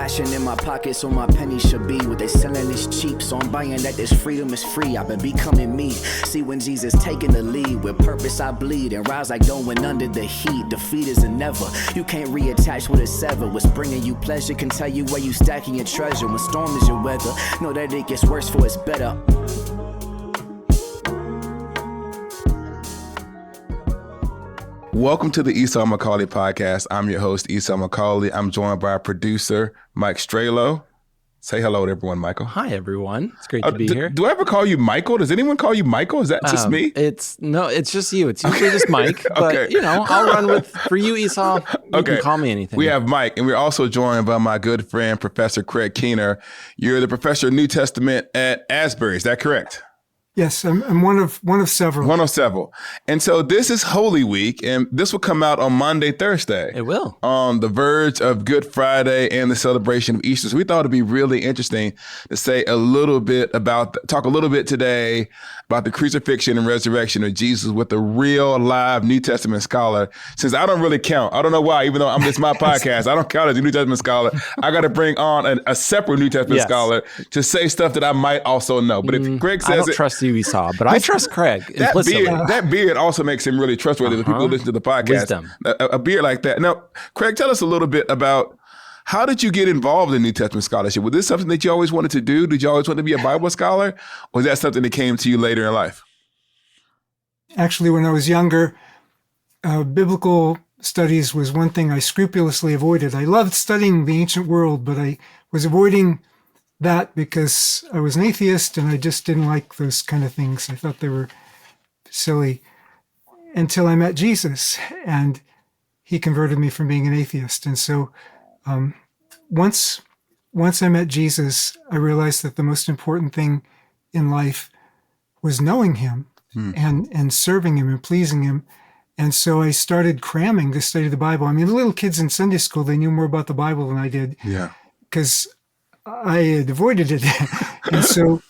Cashing in my pockets so my pennies should be. What they selling is cheap, so I'm buying that this freedom is free. I've been becoming me. See when Jesus taking the lead. With purpose I bleed and rise like going under the heat. Defeat is a never. You can't reattach with a sever. What's bringing you pleasure can tell you where you stacking your treasure. When storm is your weather, know that it gets worse for it's better. Welcome to the Esau McCaulley podcast. I'm your host, Esau McCaulley. I'm joined by our producer, Mike Stralo. Say hello to everyone, Michael. Hi, everyone. It's great to be here. Do I ever call you Michael? Does anyone call you Michael? Is that just me? It's just you. It's usually just Mike. But, Okay. I'll run with, for you, Esau, you can call me anything. We have Mike, and we're also joined by my good friend, Professor Craig Keener. You're the professor of New Testament at Asbury. Is that correct? Yes, I'm one of several. One of several. And so this is Holy Week, and this will come out on Monday, Thursday. It will. On the verge of Good Friday and the celebration of Easter. So we thought it'd be really interesting to say talk a little bit today about the crucifixion and resurrection of Jesus with a real live New Testament scholar. Since I don't really count, I don't know why, even though it's my podcast, I don't count as a New Testament scholar. I got to bring on a separate New Testament scholar to say stuff that I might also know. But if Greg says I don't trust you, Esau, but I trust Craig implicitly. That beard also makes him really trustworthy to people who listen to the podcast. Wisdom. A beard like that. Now, Craig, tell us a little bit about how did you get involved in New Testament scholarship? Was this something that you always wanted to do? Did you always want to be a Bible scholar? Or was that something that came to you later in life? Actually, when I was younger, biblical studies was one thing I scrupulously avoided. I loved studying the ancient world, but I was avoiding that because I was an atheist and I just didn't like those kind of things. I thought they were silly until I met Jesus, and he converted me from being an atheist. And so once I met Jesus, I realized that the most important thing in life was knowing him and serving him and pleasing him. And so I started cramming to study the Bible. I mean, the little kids in Sunday school, they knew more about the Bible than I did. Yeah. Because I had avoided it. And so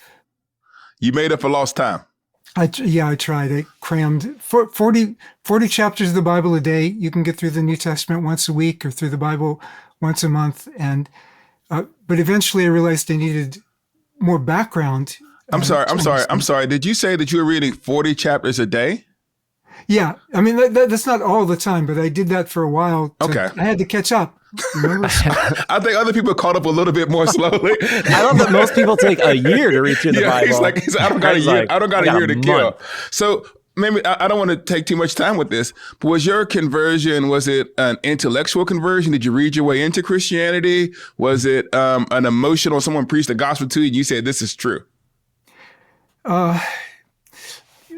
you made up for lost time. I tried. I crammed 40 chapters of the Bible a day. You can get through the New Testament once a week or through the Bible once a month. And but eventually I realized I needed more background. I'm sorry. Did you say that you were reading 40 chapters a day? Yeah. I mean, that's not all the time, but I did that for a while. I had to catch up. I think other people caught up a little bit more slowly. I love that most people take a year to read through the Bible. He's like, I don't got a year. I don't got a year to kill. So maybe I don't want to take too much time with this, but was your conversion, was it an intellectual conversion? Did you read your way into Christianity? Was it an emotional, someone preached the gospel to you and you said, this is true? It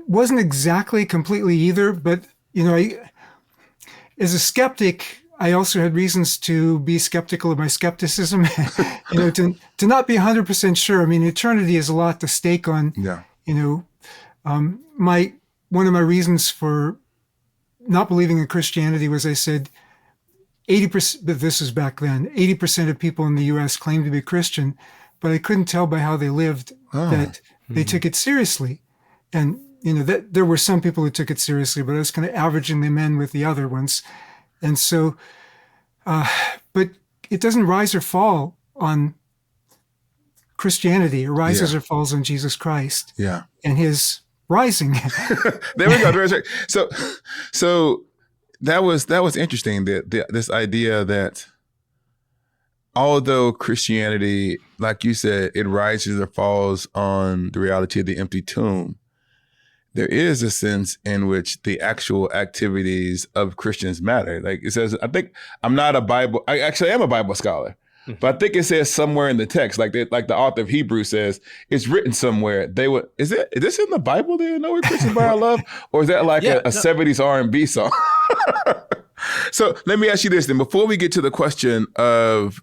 wasn't exactly completely either, but, as a skeptic, I also had reasons to be skeptical of my skepticism, to not be 100% sure. I mean, eternity is a lot to stake on. Yeah. One of my reasons for not believing in Christianity was I said 80%, but this was back then, 80% of people in the U.S. claimed to be Christian, but I couldn't tell by how they lived that they took it seriously. And, that there were some people who took it seriously, but I was kind of averaging them in with the other ones. And so, but it doesn't rise or fall on Christianity. It rises or falls on Jesus Christ. Yeah. And his rising. There we go. So that was interesting. This idea that although Christianity, like you said, it rises or falls on the reality of the empty tomb, there is a sense in which the actual activities of Christians matter. Like it says, I think I am a Bible scholar, but I think it says somewhere in the text, like the author of Hebrews says, it's written somewhere. Is this in the Bible? They know we're Christians by our love, or is that like a 70s R&B song? So let me ask you this then, before we get to the question of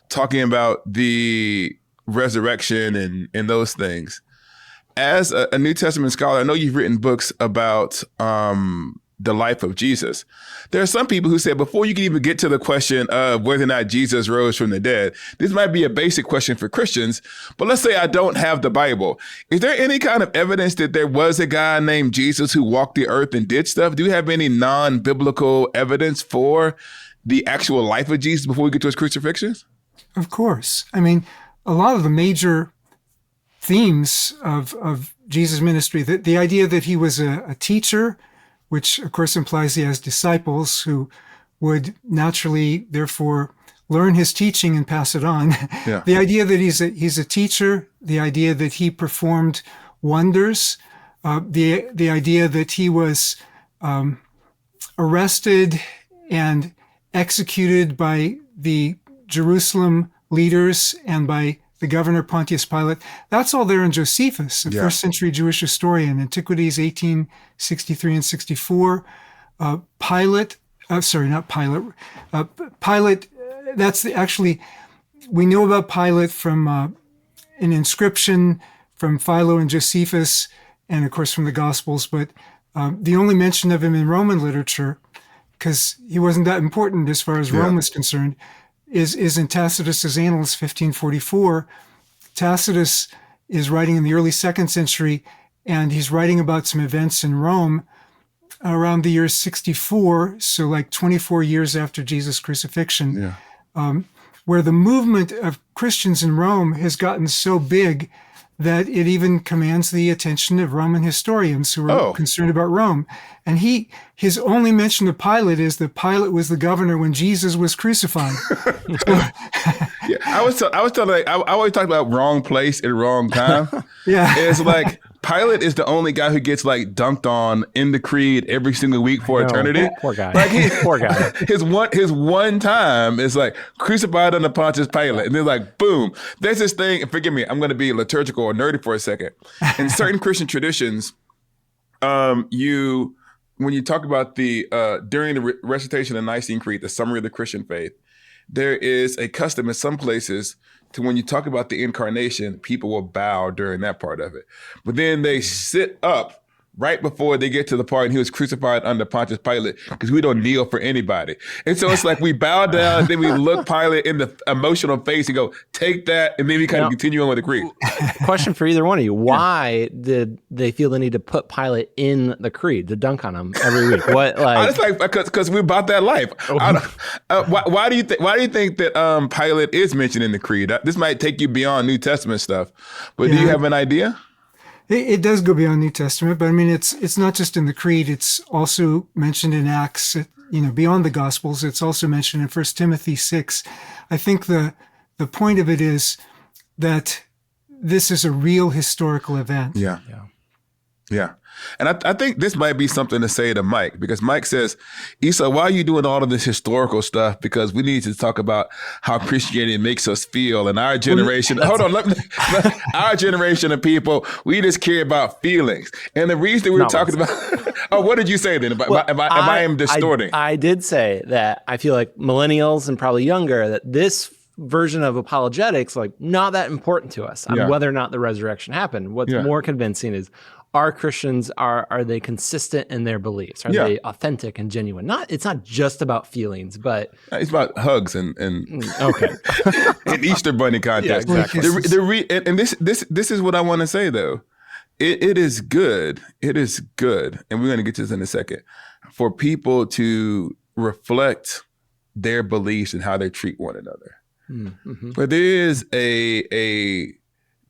talking about the resurrection and those things. As a New Testament scholar, I know you've written books about the life of Jesus. There are some people who say before you can even get to the question of whether or not Jesus rose from the dead, this might be a basic question for Christians, but let's say I don't have the Bible. Is there any kind of evidence that there was a guy named Jesus who walked the earth and did stuff? Do you have any non-biblical evidence for the actual life of Jesus before we get to his crucifixion? Of course. I mean, a lot of the major themes of Jesus' ministry, the idea that he was a teacher, which of course implies he has disciples who would naturally, therefore, learn his teaching and pass it on. Yeah. The idea that he's a teacher, the idea that he performed wonders, the idea that he was arrested and executed by the Jerusalem leaders and by the governor Pontius Pilate. That's all there in Josephus, the first century Jewish historian, Antiquities 1863 and 64. Pilate, that's actually, we know about Pilate from an inscription from Philo and Josephus, and of course from the Gospels, but the only mention of him in Roman literature, because he wasn't that important as far as Rome was concerned, is in Tacitus's Annals, 1544. Tacitus is writing in the early 2nd century, and he's writing about some events in Rome around the year 64, so like 24 years after Jesus' crucifixion, where the movement of Christians in Rome has gotten so big that it even commands the attention of Roman historians who are concerned about Rome. And his only mention of Pilate is that Pilate was the governor when Jesus was crucified. I always talk about wrong place at wrong time. It's like Pilate is the only guy who gets like dunked on in the creed every single week for eternity. Poor guy. Like Poor guy. His one time is like crucified under Pontius Pilate, and then like boom. There's this thing. And forgive me, I'm going to be liturgical or nerdy for a second. In certain Christian traditions, when you talk about the during the recitation of Nicene Creed, the summary of the Christian faith, there is a custom in some places to when you talk about the incarnation, people will bow during that part of it. But then they sit up right before they get to the part and he was crucified under Pontius Pilate, because we don't kneel for anybody. And so it's like we bow down, then we look Pilate in the emotional face and go, take that, and then we kind of continue on with the creed. Question for either one of you. Why did they feel the need to put Pilate in the creed, to dunk on him every week? What, like? It's like, because we're about that life. Why do you think that Pilate is mentioned in the creed? This might take you beyond New Testament stuff, but do you have an idea? It does go beyond New Testament, but I mean, it's not just in the Creed. It's also mentioned in Acts, beyond the Gospels. It's also mentioned in 1 Timothy 6. I think the point of it is that this is a real historical event. Yeah. And I think this might be something to say to Mike, because Mike says, Esau, why are you doing all of this historical stuff? Because we need to talk about how Christianity makes us feel. And our generation, our generation of people, we just care about feelings. And the reason we were talking about, what did you say then? If I am distorting. I did say that I feel like millennials and probably younger, that this version of apologetics, like, not that important to us on whether or not the resurrection happened. What's more convincing is, are Christians, are they consistent in their beliefs? Are they authentic and genuine? It's not just about feelings, but it's about hugs and okay. and Easter Bunny contest. Yeah, exactly. And this is what I want to say though. It is good. It is good, and we're going to get to this in a second, for people to reflect their beliefs and how they treat one another. Mm-hmm. But there is a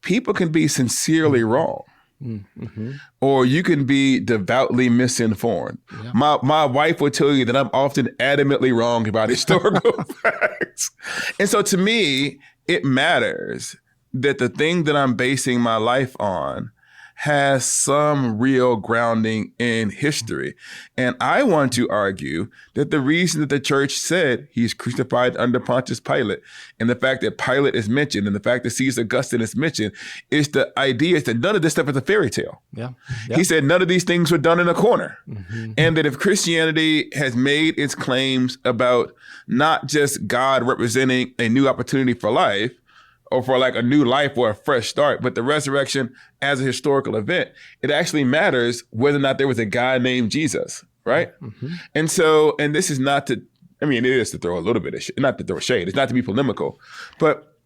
people can be sincerely wrong. Mm-hmm. Or you can be devoutly misinformed. Yeah. My wife will tell you that I'm often adamantly wrong about historical facts. And so to me, it matters that the thing that I'm basing my life on has some real grounding in history. And I want to argue that the reason that the church said he's crucified under Pontius Pilate, and the fact that Pilate is mentioned, and the fact that Caesar Augustus is mentioned, is the idea is that none of this stuff is a fairy tale. Yeah. He said none of these things were done in a corner. Mm-hmm. And that if Christianity has made its claims about not just God representing a new opportunity for life, or for like a new life or a fresh start, but the resurrection as a historical event, it actually matters whether or not there was a guy named Jesus, right? Mm-hmm. And so, and this is not to, I mean, it is to throw a little bit of shade, not to throw shade, it's not to be polemical, but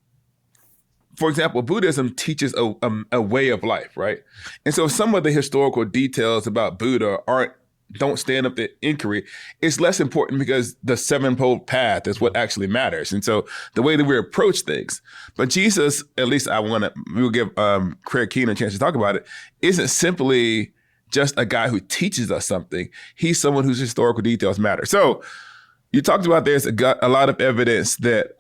for example, Buddhism teaches a way of life, right? And so some of the historical details about Buddha aren't don't stand up to inquiry, it's less important because the sevenfold path is what actually matters. And so the way that we approach things, but Jesus, at least we'll give Craig Keenan a chance to talk about it, isn't simply just a guy who teaches us something. He's someone whose historical details matter. So you talked about there's a lot of evidence that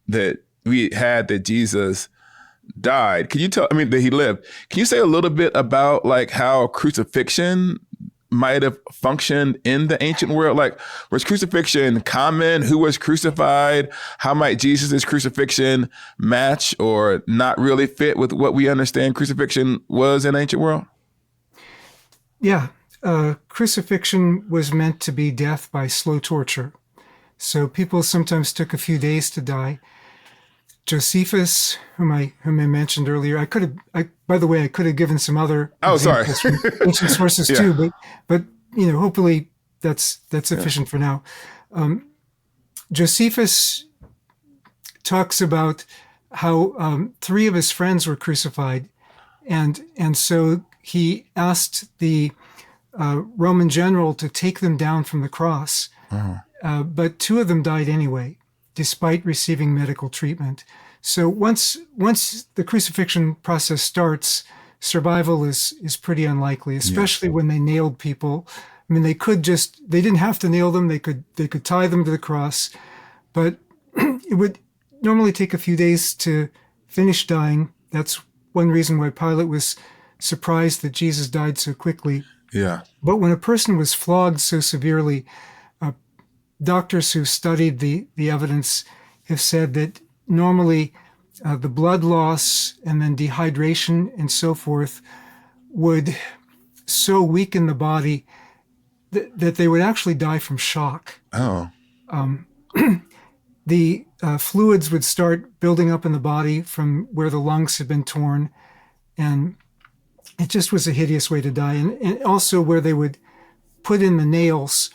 that we had that Jesus died. That he lived. Can you say a little bit about like how crucifixion might have functioned in the ancient world? Like, was crucifixion common? Who was crucified? How might Jesus' crucifixion match or not really fit with what we understand crucifixion was in ancient world? Yeah. Crucifixion was meant to be death by slow torture. So people sometimes took a few days to die. Josephus, whom I mentioned earlier, I could have given some other examples from ancient sources too, but hopefully that's sufficient for now. Josephus talks about how 3 of his friends were crucified, and so he asked the Roman general to take them down from the cross, but 2 of them died anyway, despite receiving medical treatment. So once the crucifixion process starts, survival is pretty unlikely, especially when they nailed people. I mean, they didn't have to nail them. They could tie them to the cross, but it would normally take a few days to finish dying. That's one reason why Pilate was surprised that Jesus died so quickly. Yeah. But when a person was flogged so severely, doctors who studied the evidence have said that normally the blood loss and then dehydration and so forth would so weaken the body that they would actually die from shock. Oh. The fluids would start building up in the body from where the lungs had been torn, and it just was a hideous way to die. And also where they would put in the nails.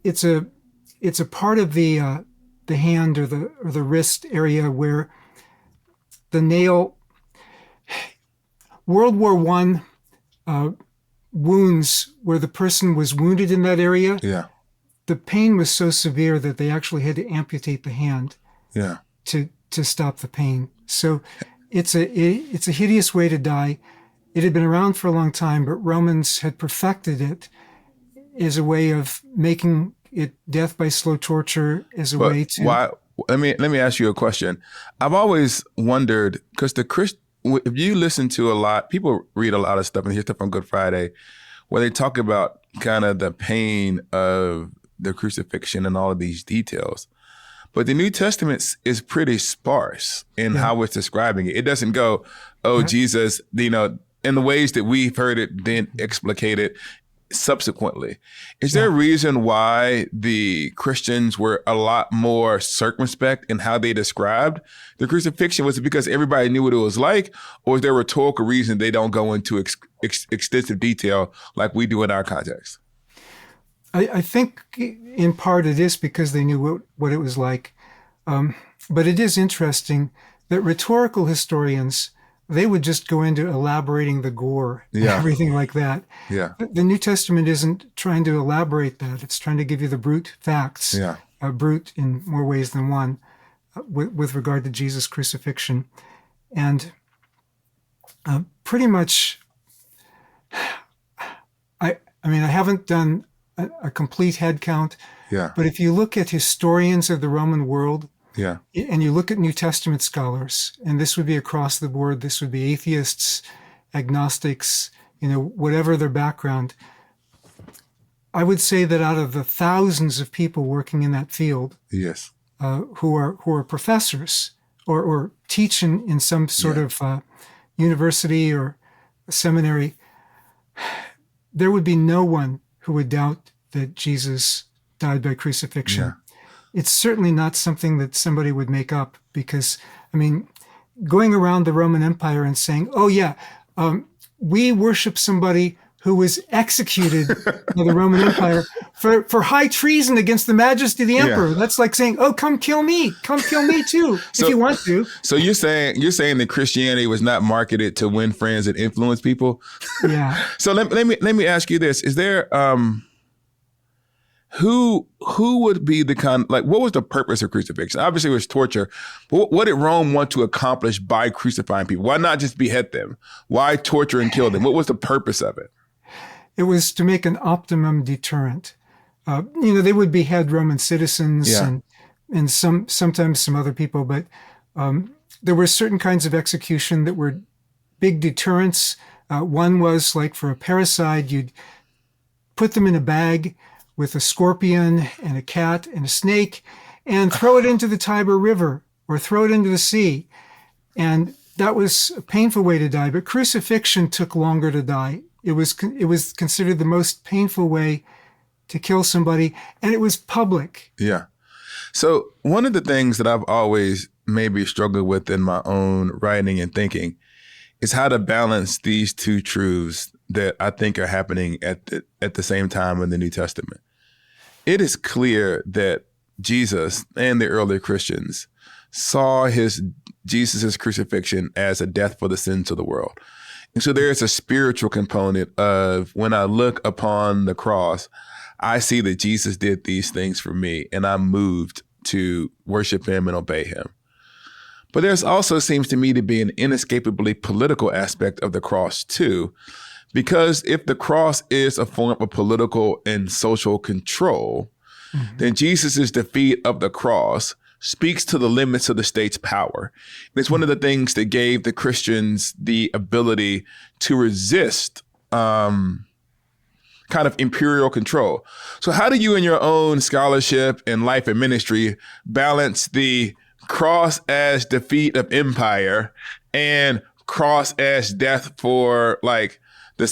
It's a part of the hand or the wrist area where the nail. World War I wounds where the person was wounded in that area. Yeah. The pain was so severe that they actually had to amputate the hand. Yeah. To stop the pain. So it's a hideous way to die. It had been around for a long time, but Romans had perfected it as a way of making it death by slow torture as a way to. Why? Let me ask you a question. I've always wondered, because if you listen to a lot, people read a lot of stuff and hear stuff on Good Friday, where they talk about kind of the pain of the crucifixion and all of these details. But the New Testament is pretty sparse in how it's describing it. It doesn't go, Jesus, in the ways that we've heard it then explicated subsequently. Is there a reason why the Christians were a lot more circumspect in how they described the crucifixion? Was it because everybody knew what it was like, or is there a rhetorical reason they don't go into extensive detail like we do in our context? I think in part it is because they knew what it was like. But it is interesting that rhetorical historians, they would just go into elaborating the gore and everything like that. Yeah. The New Testament isn't trying to elaborate that. It's trying to give you the brute facts, brute in more ways than one, with regard to Jesus' crucifixion. And pretty much, I haven't done a complete head count, but if you look at historians of the Roman world, and you look at New Testament scholars, and this would be across the board, this would be atheists, agnostics, whatever their background, I would say that out of the thousands of people working in that field, who are professors or teach in some sort of university or seminary, there would be no one who would doubt that Jesus died by crucifixion. Yeah. It's certainly not something that somebody would make up, because, going around the Roman Empire and saying, we worship somebody who was executed by the Roman Empire for high treason against the majesty of the emperor. That's like saying, "Oh, come kill me too, if you want to." So you're saying that Christianity was not marketed to win friends and influence people? Yeah. So let me ask you this: is there who would be the what was the purpose of crucifixion? Obviously, it was torture. But what did Rome want to accomplish by crucifying people? Why not just behead them? Why torture and kill them? What was the purpose of it? It was to make an optimum deterrent. They would behead Roman citizens and sometimes some other people, but there were certain kinds of execution that were big deterrents. One was like for a parricide, you'd put them in a bag with a scorpion and a cat and a snake and throw it into the Tiber River or throw it into the sea. And that was a painful way to die, but crucifixion took longer to die. It was considered the most painful way to kill somebody, and it was public. Yeah. So one of the things that I've always maybe struggled with in my own writing and thinking is how to balance these two truths that I think are happening at the same time in the New Testament. It is clear that Jesus and the early Christians saw Jesus' crucifixion as a death for the sins of the world. And so there's a spiritual component of when I look upon the cross, I see that Jesus did these things for me, and I'm moved to worship him and obey him. But there's also seems to me to be an inescapably political aspect of the cross too, because if the cross is a form of political and social control, then Jesus' defeat of the cross speaks to the limits of the state's power. And it's one of the things that gave the Christians the ability to resist kind of imperial control. So how do you in your own scholarship and life and ministry balance the cross as defeat of empire and cross as death for like for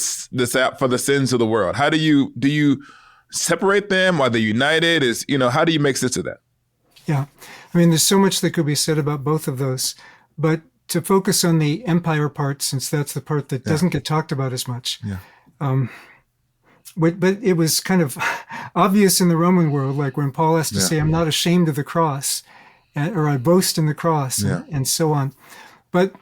the sins of the world? How do you separate them? Are they united? How do you make sense of that? Yeah. I mean, there's so much that could be said about both of those, but to focus on the empire part, since that's the part that doesn't get talked about as much. Yeah. But it was kind of obvious in the Roman world, like when Paul has to say, "I'm not ashamed of the cross," or "I boast in the cross," and so on. But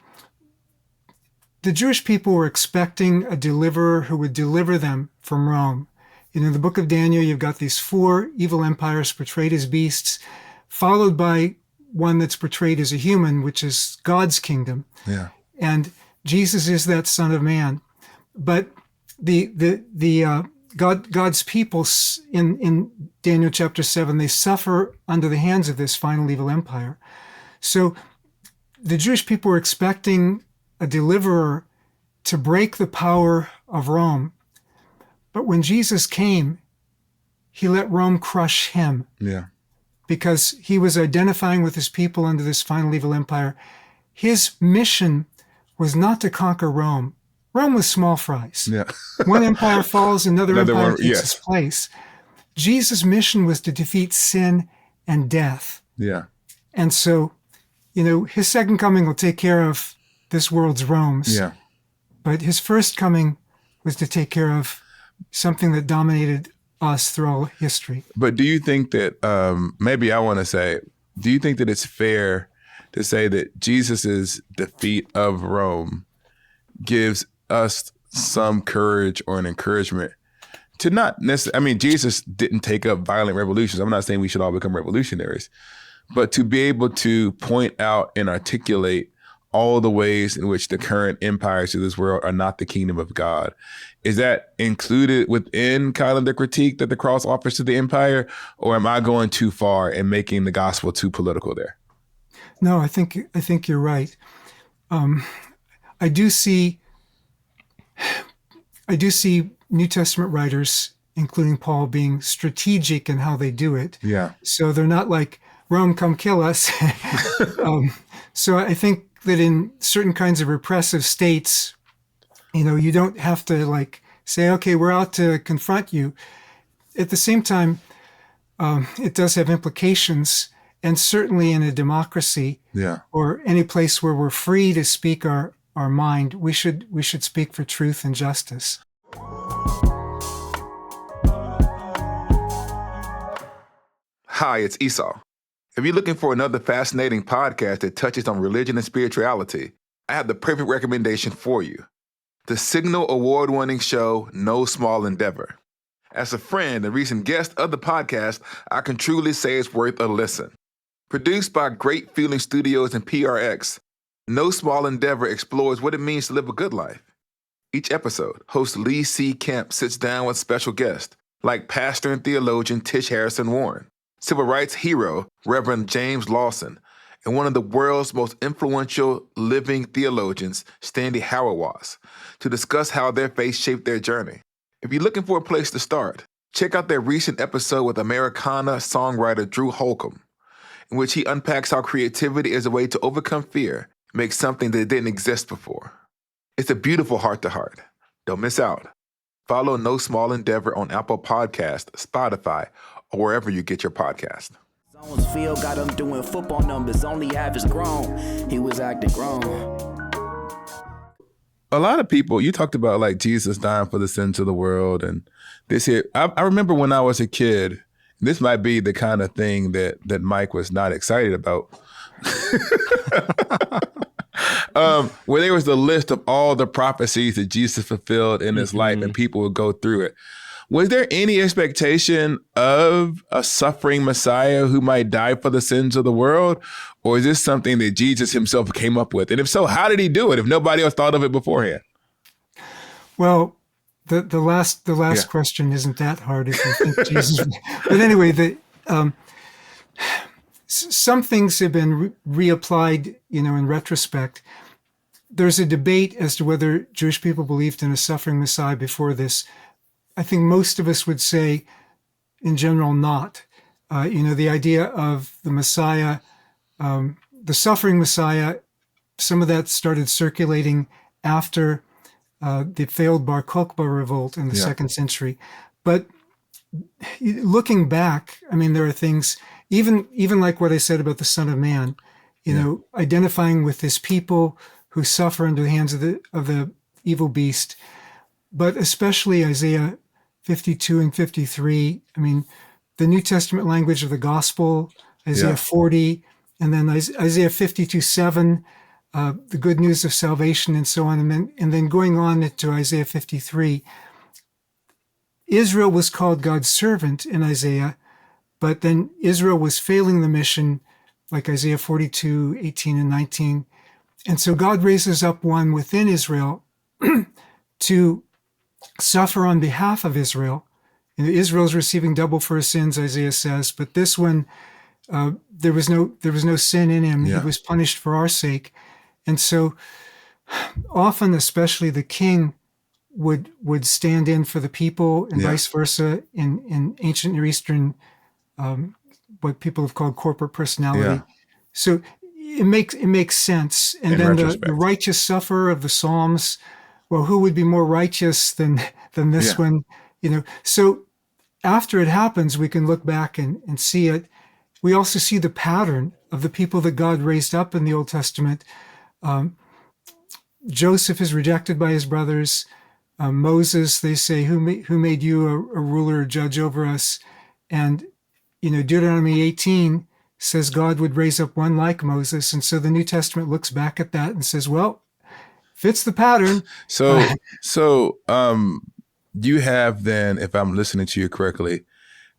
the Jewish people were expecting a deliverer who would deliver them from Rome. In the book of Daniel, you've got these 4 evil empires portrayed as beasts, followed by one that's portrayed as a human, which is God's kingdom. Yeah. And Jesus is that Son of Man. But God's people in Daniel chapter 7, they suffer under the hands of this final evil empire. So the Jewish people were expecting a deliverer to break the power of Rome. But when Jesus came, he let Rome crush him. Yeah. Because he was identifying with his people under this final evil empire. His mission was not to conquer Rome. Rome was small fries. Yeah. One empire falls, another empire takes its place. Jesus' mission was to defeat sin and death. Yeah. And so, his second coming will take care of this world's Romes. Yeah. But his first coming was to take care of something that dominated us through all history. But do you think that, do you think that it's fair to say that Jesus's defeat of Rome gives us some courage or an encouragement to not necessarily, Jesus didn't take up violent revolutions. I'm not saying we should all become revolutionaries, but to be able to point out and articulate all the ways in which the current empires of this world are not the kingdom of God. Is that included within kind of the critique that the cross offers to the empire, or am I going too far and making the gospel too political there? No, I think you're right. I do see New Testament writers, including Paul, being strategic in how they do it. Yeah. So they're not like, "Rome, come kill us." So I think that in certain kinds of repressive states, you don't have to say, "Okay, we're out to confront you." At the same time, it does have implications, and certainly in a democracy, or any place where we're free to speak our mind, we should speak for truth and justice. Hi, it's Esau. If you're looking for another fascinating podcast that touches on religion and spirituality, I have the perfect recommendation for you. The Signal award-winning show, No Small Endeavor. As a friend and recent guest of the podcast, I can truly say it's worth a listen. Produced by Great Feeling Studios and PRX, No Small Endeavor explores what it means to live a good life. Each episode, host Lee C. Kemp sits down with special guests like pastor and theologian Tish Harrison Warren, civil rights hero Reverend James Lawson, and one of the world's most influential living theologians, Stanley Hauerwas, to discuss how their faith shaped their journey. If you're looking for a place to start, check out their recent episode with Americana songwriter Drew Holcomb, in which he unpacks how creativity is a way to overcome fear, make something that didn't exist before. It's a beautiful heart-to-heart. Don't miss out. Follow No Small Endeavor on Apple Podcasts, Spotify, or wherever you get your podcast. Zones field got him doing football numbers, only average grown. He was acting grown. A lot of people, you talked about like Jesus dying for the sins of the world and this here. I remember when I was a kid, this might be the kind of thing that Mike was not excited about. Where there was the list of all the prophecies that Jesus fulfilled in his life and people would go through it. Was there any expectation of a suffering Messiah who might die for the sins of the world? Or is this something that Jesus himself came up with? And if so, how did he do it if nobody else thought of it beforehand? Well, the last question isn't that hard if you think Jesus. But anyway, some things have been reapplied, in retrospect. There's a debate as to whether Jewish people believed in a suffering Messiah before this. I think most of us would say, in general, not. The idea of the Messiah, the suffering Messiah, some of that started circulating after the failed Bar Kokhba revolt in the second century. But looking back, there are things, even like what I said about the Son of Man, identifying with this people who suffer under the hands of the evil beast, but especially Isaiah 52 and 53. The New Testament language of the gospel, Isaiah 40, and then Isaiah 52:7, the good news of salvation, and so on, and then going on into Isaiah 53. Israel was called God's servant in Isaiah, but then Israel was failing the mission, like Isaiah 42:18 and 19. And so God raises up one within Israel to suffer on behalf of Israel. Israel's receiving double for his sins, Isaiah says, but this one, there was no sin in him. He was punished for our sake. And so often, especially the king would stand in for the people and vice versa in ancient Near Eastern, what people have called corporate personality. So it makes sense. And in then the righteous sufferer of the Psalms, well, who would be more righteous than this one? So after it happens, we can look back and see it. We also see the pattern of the people that God raised up in the Old Testament. Joseph is rejected by his brothers. Moses, they say, who made you a ruler or judge over us? And, Deuteronomy 18 says God would raise up one like Moses. And so the New Testament looks back at that and says, well, fits the pattern. So you have then, if I'm listening to you correctly,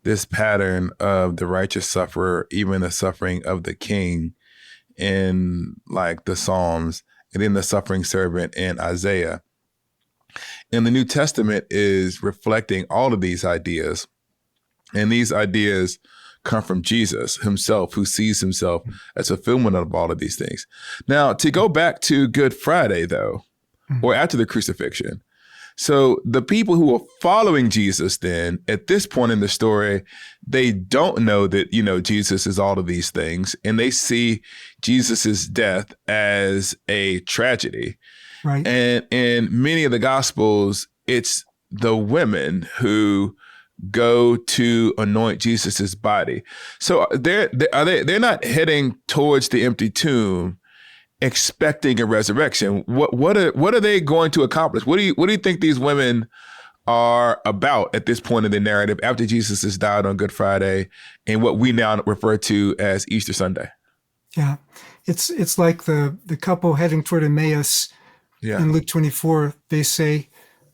this pattern of the righteous sufferer, even the suffering of the king in like the Psalms, and then the suffering servant in Isaiah. And the New Testament is reflecting all of these ideas. And these ideas come from Jesus himself, who sees himself as fulfillment of all of these things. Now, to go back to Good Friday, though, or after the crucifixion. So the people who are following Jesus then, at this point in the story, they don't know that, Jesus is all of these things. And they see Jesus's death as a tragedy. Right. And in many of the Gospels, it's the women who go to anoint Jesus's body. So they're not heading towards the empty tomb expecting a resurrection. What are they going to accomplish? What do you think these women are about at this point in the narrative after Jesus has died on Good Friday and what we now refer to as Easter Sunday? Yeah, it's like the couple heading toward Emmaus in Luke 24. They say,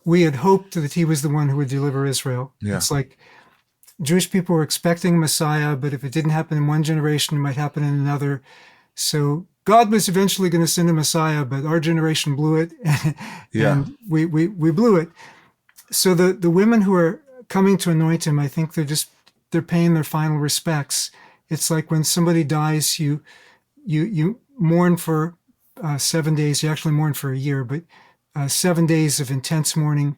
we had hoped that he was the one who would deliver Israel. Yeah. It's like Jewish people were expecting Messiah, but if it didn't happen in one generation, it might happen in another. So God was eventually going to send a Messiah, but our generation blew it, and we blew it. So the women who are coming to anoint him, I think they're paying their final respects. It's like when somebody dies, you mourn for 7 days. You actually mourn for a year, but 7 days of intense mourning.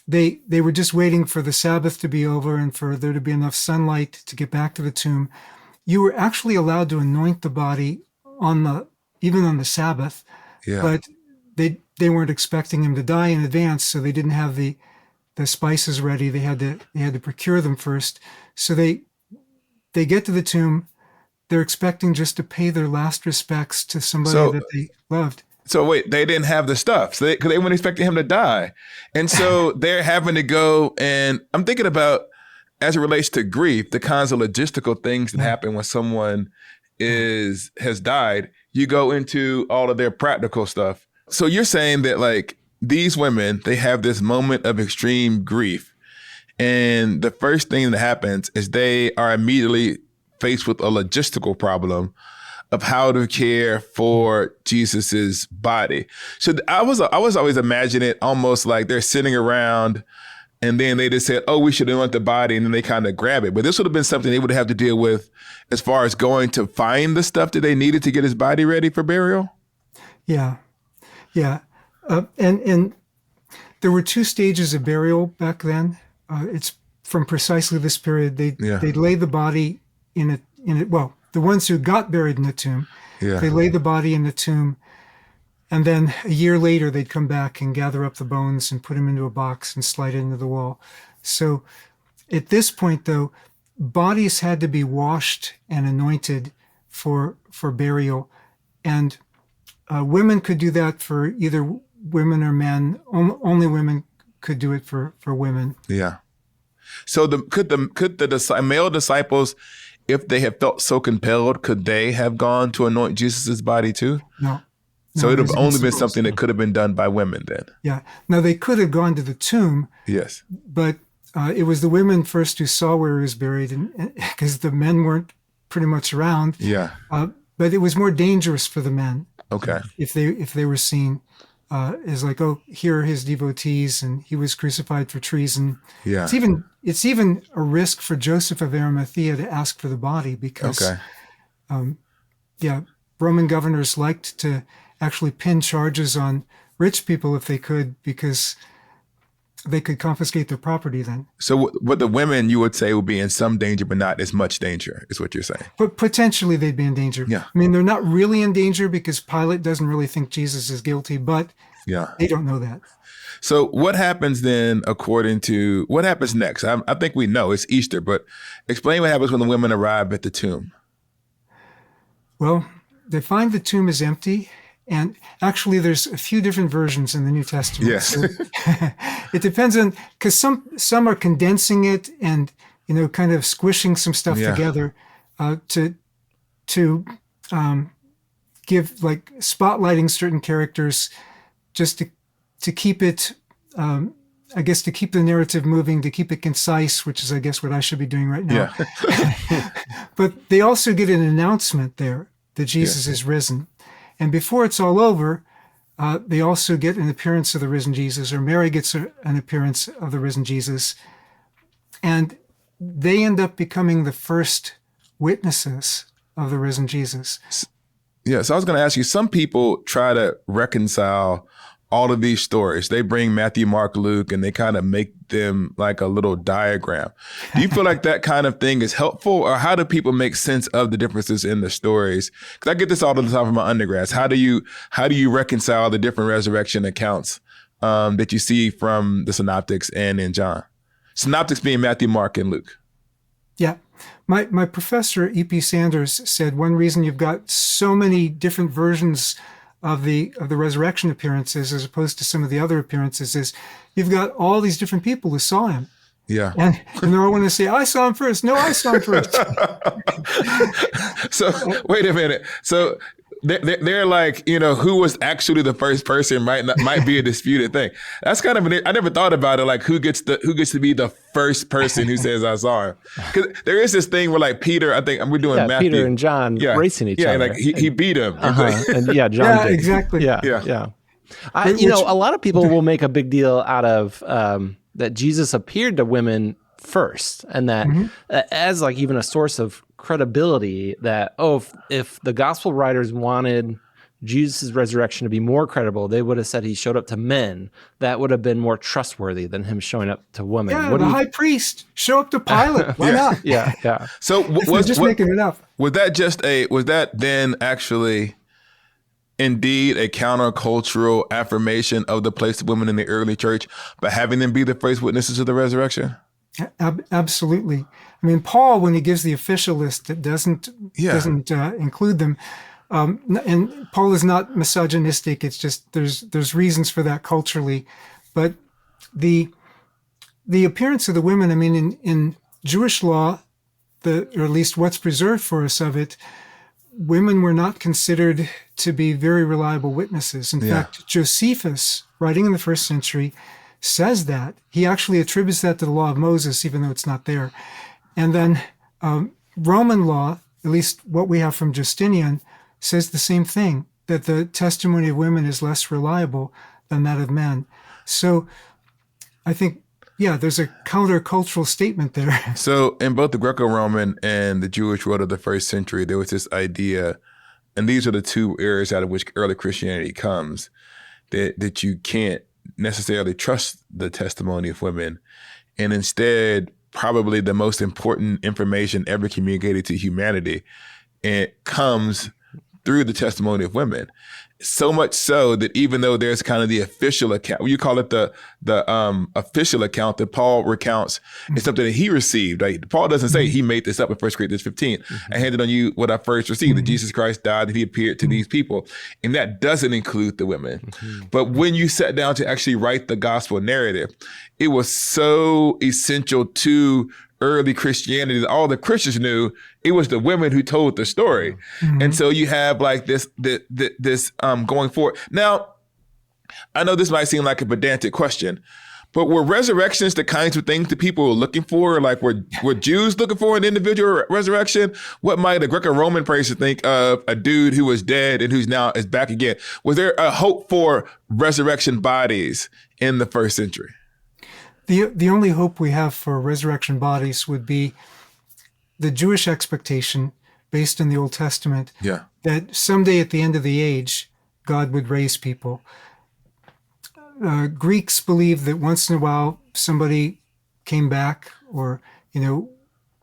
They were just waiting for the Sabbath to be over and for there to be enough sunlight to get back to the tomb. You were actually allowed to anoint the body even on the Sabbath, but they weren't expecting him to die in advance, so they didn't have the spices ready. They had to procure them first. So they get to the tomb. They're expecting just to pay their last respects to somebody that they loved. So wait, they didn't have the stuff, so they weren't expecting him to die, and so they're having to go. And I'm thinking about, as it relates to grief, the kinds of logistical things that happen when someone has died. You go into all of their practical stuff. So you're saying that like these women, they have this moment of extreme grief, and the first thing that happens is they are immediately faced with a logistical problem of how to care for Jesus's body. So I was always imagining it almost like they're sitting around and then they just said, oh, we should anoint the body, and then they kind of grab it. But this would have been something they would have to deal with as far as going to find the stuff that they needed to get his body ready for burial. Yeah. And there were 2 stages of burial back then. It's from precisely this period. They'd lay the body in it. Well, the ones who got buried in the tomb, they lay the body in the tomb, and then a year later they'd come back and gather up the bones and put them into a box and slide it into the wall. So at this point, though, bodies had to be washed and anointed for burial, and women could do that for either women or men. Only women could do it for women. Yeah. So could the male disciples, if they had felt so compelled, could they have gone to anoint Jesus's body too? No. So it would have only been something that could have been done by women then. Yeah. Now they could have gone to the tomb. Yes. But it was the women first who saw where he was buried, and because the men weren't pretty much around. Yeah. But it was more dangerous for the men. Okay. If they were seen as like, oh, here are his devotees, and he was crucified for treason. Yeah. It's even a risk for Joseph of Arimathea to ask for the body because, Roman governors liked to actually pin charges on rich people if they could, because they could confiscate their property then. So what the women, you would say, would be in some danger, but not as much danger, is what you're saying. But potentially they'd be in danger. Yeah. I mean, they're not really in danger because Pilate doesn't really think Jesus is guilty, but they don't know that. So what happens then what happens next? I think we know it's Easter, but explain what happens when the women arrive at the tomb. Well, they find the tomb is empty. And actually, there's a few different versions in the New Testament. Yes. So it depends on, because some are condensing it and, kind of squishing some stuff together to give, like, spotlighting certain characters just to keep it, I guess, to keep the narrative moving, to keep it concise, which is, I guess, what I should be doing right now. Yeah. But they also get an announcement there that Jesus is risen. And before it's all over, they also get an appearance of the risen Jesus, or Mary gets an appearance of the risen Jesus. And they end up becoming the first witnesses of the risen Jesus. Yeah, so I was going to ask you, some people try to reconcile all of these stories. They bring Matthew, Mark, Luke, and they kind of make them like a little diagram. Do you feel like that kind of thing is helpful, or how do people make sense of the differences in the stories? Because I get this all the time from my undergrads. How do you reconcile the different resurrection accounts that you see from the synoptics and in John? Synoptics being Matthew, Mark, and Luke. Yeah. My professor, E.P. Sanders, said one reason you've got so many different versions of the resurrection appearances, as opposed to some of the other appearances, is you've got all these different people who saw him. Yeah. And they're all going to say, I saw him first. No, I saw him first. So wait a minute. So they're like, who was actually the first person might be a disputed thing. That's kind of I never thought about it. Like who gets to be the first person who says I saw him? Because there is this thing where like Peter, I think we're doing Matthew. Peter and John racing each other. Yeah, like he beat him. And John did. Exactly. Yeah. A lot of people will make a big deal out of that Jesus appeared to women first, and that as like even a source of credibility, that if the gospel writers wanted Jesus' resurrection to be more credible, they would have said he showed up to men. That would have been more trustworthy than him showing up to women. Yeah, high priest show up to Pilate. Why not? Yeah. So making it up. Was that then actually indeed a countercultural affirmation of the place of women in the early church, but having them be the first witnesses of the resurrection? Absolutely. I mean, Paul, when he gives the official list, it doesn't include them. And Paul is not misogynistic. It's just there's reasons for that culturally. But the appearance of the women, I mean, in Jewish law, or at least what's preserved for us of it, women were not considered to be very reliable witnesses. In fact, Josephus, writing in the 1st century, says that. He actually attributes that to the law of Moses, even though it's not there. And then Roman law, at least what we have from Justinian, says the same thing, that the testimony of women is less reliable than that of men. So I think, there's a countercultural statement there. So in both the Greco-Roman and the Jewish world of the 1st century, there was this idea, and these are the two areas out of which early Christianity comes, that you can't necessarily trust the testimony of women, and instead probably the most important information ever communicated to humanity, it comes through the testimony of women. So much so that even though there's kind of the official account, you call it the official account that Paul recounts, is something that he received. Right? Paul doesn't say he made this up in 1 Corinthians 15. I handed on you what I first received, that Jesus Christ died, that he appeared to these people. And that doesn't include the women. But when you sat down to actually write the gospel narrative, it was so essential to early Christianity that all the Christians knew it was the women who told the story. And so you have like this going forward. Now, I know this might seem like a pedantic question, but were resurrections the kinds of things that people were looking for? Like were Jews looking for an individual resurrection? What might a Greco-Roman person think of a dude who was dead and who's now is back again? Was there a hope for resurrection bodies in the 1st century? The only hope we have for resurrection bodies would be the Jewish expectation based in the Old Testament that someday at the end of the age, God would raise people. Greeks believed that once in a while somebody came back, or,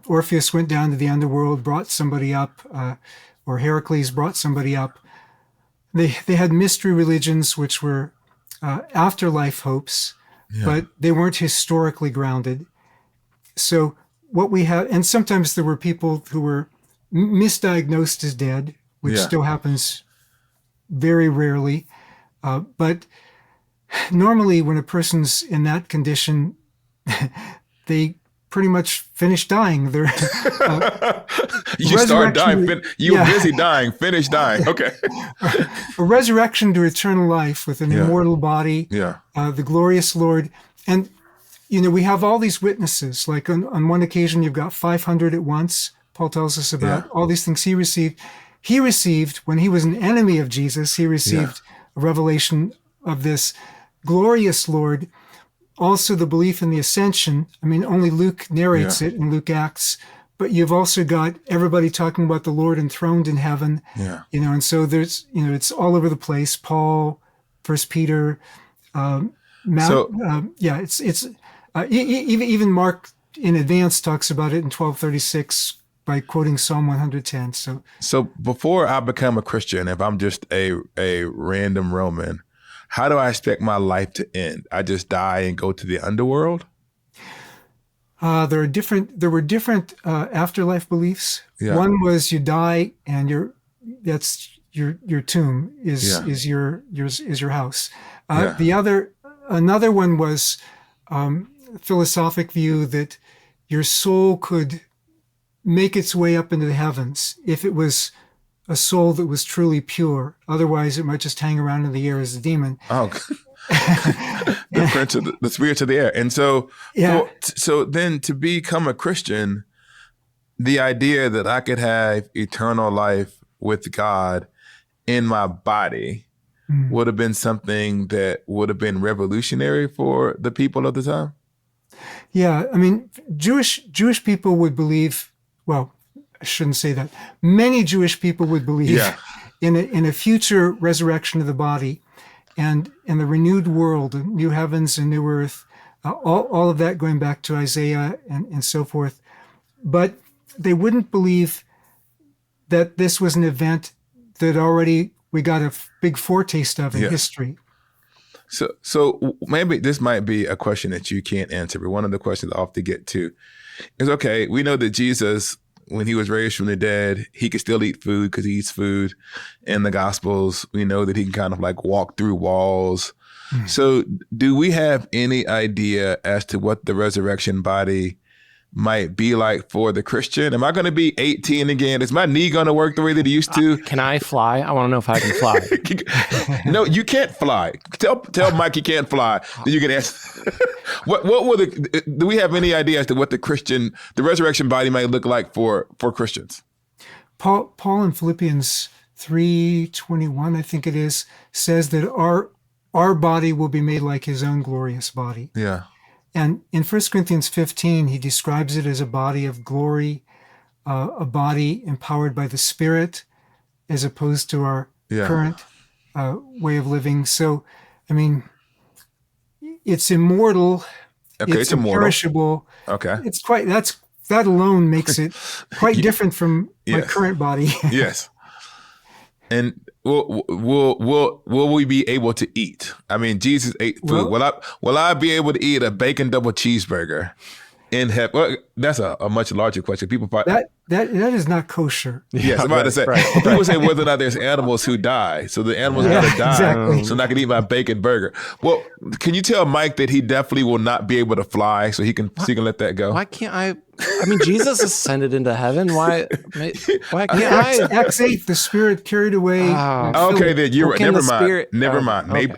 Orpheus went down to the underworld, brought somebody up, or Heracles brought somebody up. They had mystery religions, which were afterlife hopes, but they weren't historically grounded. So what we have, and sometimes there were people who were misdiagnosed as dead, which still happens very rarely. But normally when a person's in that condition, they pretty much finish dying. They're you start dying, you were busy dying, finish dying. Okay. A resurrection to eternal life with an immortal body, the glorious Lord. And, we have all these witnesses. Like on one occasion, you've got 500 at once. Paul tells us about all these things he received. He received, when he was an enemy of Jesus, he received a revelation of this glorious Lord. Also the belief in the ascension. I mean, only Luke narrates it in Luke Acts, but you've also got everybody talking about the Lord enthroned in heaven. And so there's, it's all over the place. Paul, 1 Peter, even Mark in advance talks about it in 1236 by quoting Psalm 110. So before I become a Christian, if I'm just a random Roman, how do I expect my life to end? I just die and go to the underworld? There were different afterlife beliefs. One was you die and your tomb is your house. Another one was philosophic view that your soul could make its way up into the heavens if it was a soul that was truly pure. Otherwise, it might just hang around in the air as a demon. Oh, the spirits of the air. And so, so then to become a Christian, the idea that I could have eternal life with God in my body would have been something that would have been revolutionary for the people of the time. Yeah, I mean, Jewish people would believe. Well, I shouldn't say that. Many Jewish people would believe in a future resurrection of the body, and in the renewed world, new heavens and new earth, all of that going back to Isaiah and so forth. But they wouldn't believe that this was an event that already we got a big foretaste of in history. So maybe this might be a question that you can't answer, but one of the questions I often get to is, okay, we know that Jesus, when he was raised from the dead, he could still eat food because he eats food. In the Gospels, we know that he can kind of like walk through walls. So do we have any idea as to what the resurrection body might be like for the Christian? Am I going to be 18 again? Is my knee going to work the way that it used to? Can I fly? I want to know if I can fly. No, you can't fly. Tell Mike he can't fly. Then you can ask. What will do we have any idea as to what the resurrection body might look like for Christians? Paul in Philippians 3:21, I think it is, says that our body will be made like his own glorious body. Yeah. And in 1 Corinthians 15, he describes it as a body of glory, a body empowered by the Spirit, as opposed to our current way of living. So, I mean, it's immortal. Okay, it's imperishable. Okay, that alone makes it quite different from my current body. Yes. And will we be able to eat? I mean, Jesus ate food. Will I be able to eat a bacon double cheeseburger in heaven? Well, that's a much larger question. People probably that is not kosher. Yes, I'm about to say. Right. People say whether or not there's animals who die, so the animals got to die, exactly. So I'm not gonna eat my bacon burger. Well, can you tell Mike that he definitely will not be able to fly, so he can let that go? Why can't I? I mean, Jesus ascended into heaven. Why can't I? Acts 8, the Spirit carried away. Okay, then you're right. Never mind. Never mind. Okay.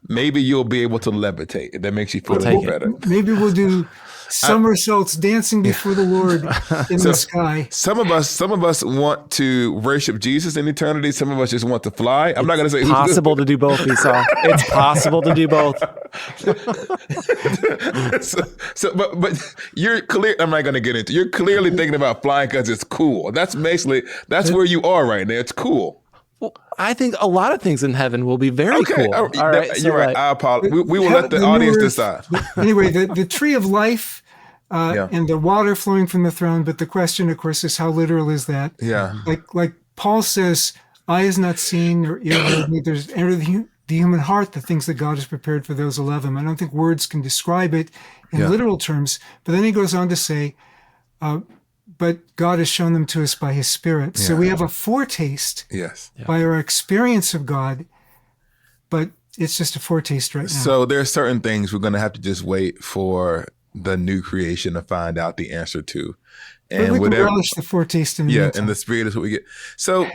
Maybe you'll be able to levitate. That makes you feel a little better. Maybe we'll do somersaults dancing before the Lord in the sky. Some of us want to worship Jesus in eternity. Some of us just want to fly. I'm not going to say it's possible to do both, Esau. It's possible to do both. But you're clear. I'm not going to get into. You're clearly thinking about flying because it's cool. That's where you are right now. It's cool. Well, I think a lot of things in heaven will be very cool. All right, you're right. I apologize. We will let the audience decide. Anyway, the tree of life and the water flowing from the throne. But the question, of course, is how literal is that? Yeah. Like Paul says, eye has not seen or ear heard, neither has entered the human heart the things that God has prepared for those who love him. I don't think words can describe it in literal terms. But then he goes on to say, but God has shown them to us by his Spirit. So we have a foretaste by our experience of God, but it's just a foretaste right now. So there are certain things we're going to have to just wait for the new creation to find out the answer to. And but we can relish the foretaste in the meantime. And the Spirit is what we get. So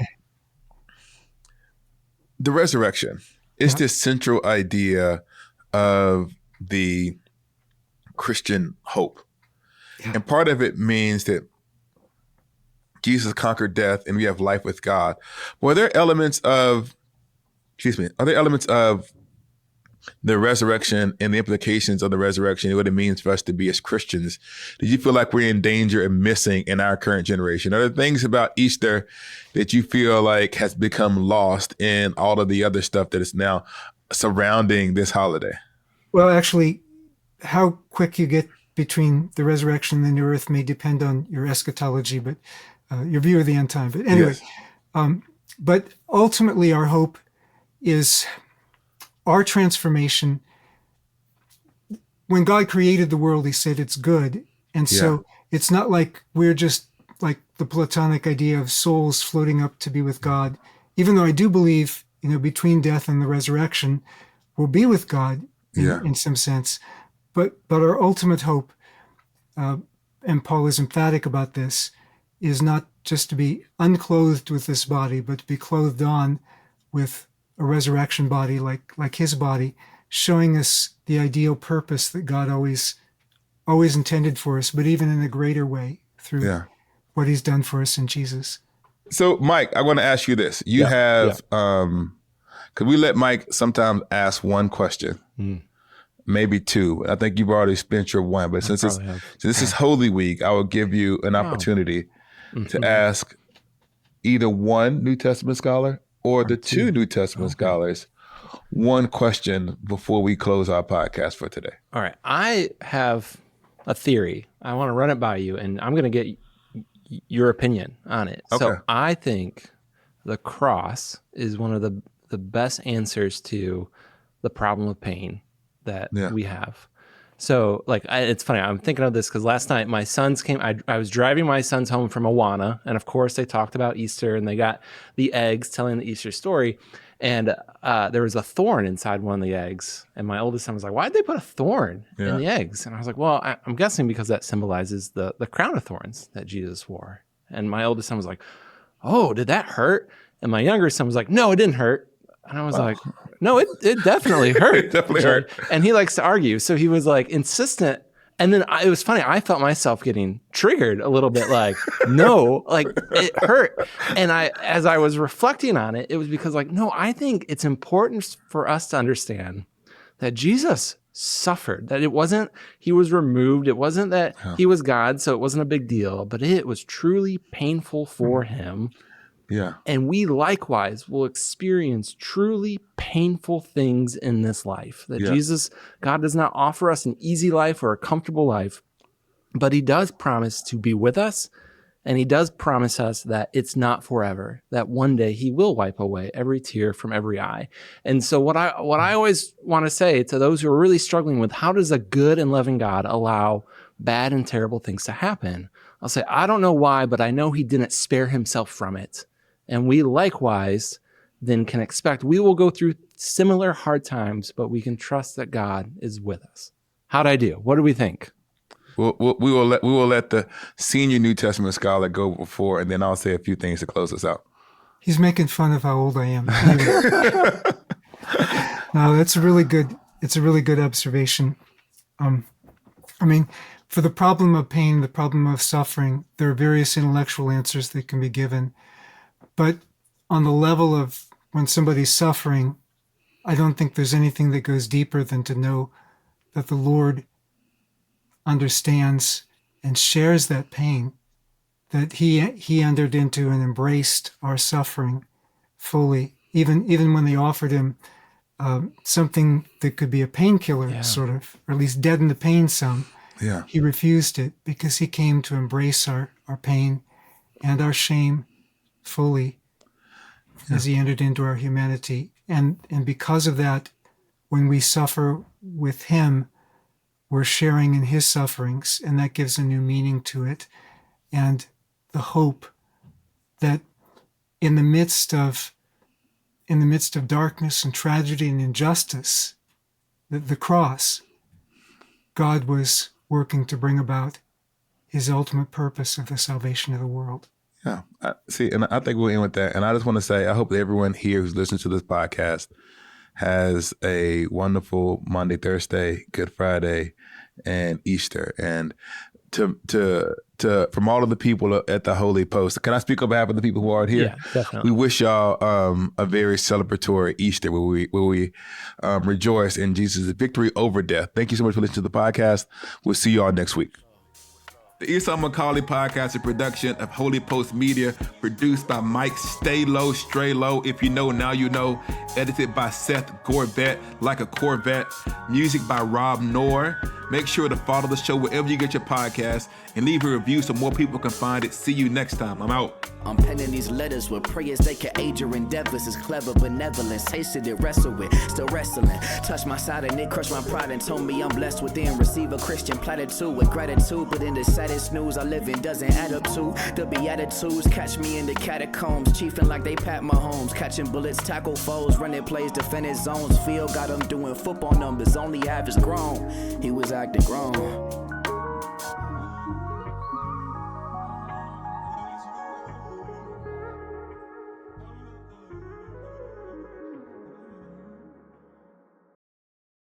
the resurrection is this central idea of the Christian hope. Yeah. And part of it means that Jesus conquered death and we have life with God. Are there elements of the resurrection and the implications of the resurrection and what it means for us to be as Christians? Did you feel like we're in danger of missing in our current generation? Are there things about Easter that you feel like has become lost in all of the other stuff that is now surrounding this holiday? Well, actually, how quick you get between the resurrection and the new earth may depend on your eschatology, but your view of the end time. But anyway, but ultimately our hope is our transformation. When God created the world, he said it's good. And so it's not like we're just like the Platonic idea of souls floating up to be with God, even though I do believe, between death and the resurrection, we'll be with God in some sense. But our ultimate hope, and Paul is emphatic about this, is not just to be unclothed with this body, but to be clothed on with a resurrection body like his body, showing us the ideal purpose that God always intended for us, but even in a greater way through what he's done for us in Jesus. So, Mike, I want to ask you this. You have, could we let Mike sometimes ask one question? Maybe two. I think you've already spent your one, but since this is Holy Week, I will give you an opportunity to ask either one New Testament scholar or the two New Testament scholars one question before we close our podcast for today. All right. I have a theory. I want to run it by you, and I'm going to get your opinion on it. Okay. So I think the cross is one of the best answers to the problem of pain that we have. So it's funny, I'm thinking of this because last night my sons came, I was driving my sons home from Awana, and of course they talked about Easter and they got the eggs telling the Easter story, and there was a thorn inside one of the eggs, and my oldest son was like, why'd they put a thorn in the eggs? And I was like, well, I'm guessing because that symbolizes the crown of thorns that Jesus wore. And my oldest son was like, oh, did that hurt? And my younger son was like, no, it didn't hurt. And I was like, no, it definitely hurt. It definitely hurt. And he likes to argue. So he was like insistent. And then it was funny. I felt myself getting triggered a little bit like, no, like it hurt. And as I was reflecting on it, it was because no, I think it's important for us to understand that Jesus suffered, that it wasn't, he was removed. It wasn't that he was God, so it wasn't a big deal, but it was truly painful for him. Yeah. And we likewise will experience truly painful things in this life. That God does not offer us an easy life or a comfortable life, but he does promise to be with us. And he does promise us that it's not forever, that one day he will wipe away every tear from every eye. And so what I always want to say to those who are really struggling with how does a good and loving God allow bad and terrible things to happen? I'll say, I don't know why, but I know he didn't spare himself from it. And we likewise then can expect we will go through similar hard times, but we can trust that God is with us. How'd I do? What do we think? We will let the senior New Testament scholar go before, and then I'll say a few things to close us out. He's making fun of how old I am. Anyway. No, that's a really good observation. For the problem of pain, the problem of suffering, there are various intellectual answers that can be given. But on the level of when somebody's suffering, I don't think there's anything that goes deeper than to know that the Lord understands and shares that pain, that he entered into and embraced our suffering fully, even when they offered him something that could be a painkiller, sort of, or at least deaden the pain some. Yeah. He refused it because he came to embrace our pain and our shame fully as he entered into our humanity. And because of that, when we suffer with him, we're sharing in his sufferings, and that gives a new meaning to it. And the hope that in the midst of darkness and tragedy and injustice, the cross, God was working to bring about his ultimate purpose of the salvation of the world. Yeah. And I think we'll end with that. And I just want to say, I hope that everyone here who's listening to this podcast has a wonderful Monday, Thursday, Good Friday, and Easter. And from all of the people at the Holy Post, can I speak on behalf of the people who aren't here? Yeah, definitely. We wish y'all a very celebratory Easter where we rejoice in Jesus' victory over death. Thank you so much for listening to the podcast. We'll see y'all next week. The Esau McCaulley podcast is a production of Holy Post Media, produced by Mike Stay Low, Stray Low. If you know, now you know. Edited by Seth Gorbett, like a Corvette. Music by Rob Knorr. Make sure to follow the show wherever you get your podcasts and leave a review so more people can find it. See you next time. I'm out. I'm penning these letters with prayers they can aid your endeavors. It's clever benevolence, tasted it, wrestle with, still wrestling. Touch my side and it crushed my pride and told me I'm blessed within. Receive a Christian platitude with gratitude, but in the saddest news I live in doesn't add up to the Beatitudes. Catch me in the catacombs, chiefing like they Pat Mahomes, catching bullets, tackle foes, running plays, defending zones. Field got them doing football numbers, only average grown. He was acting grown.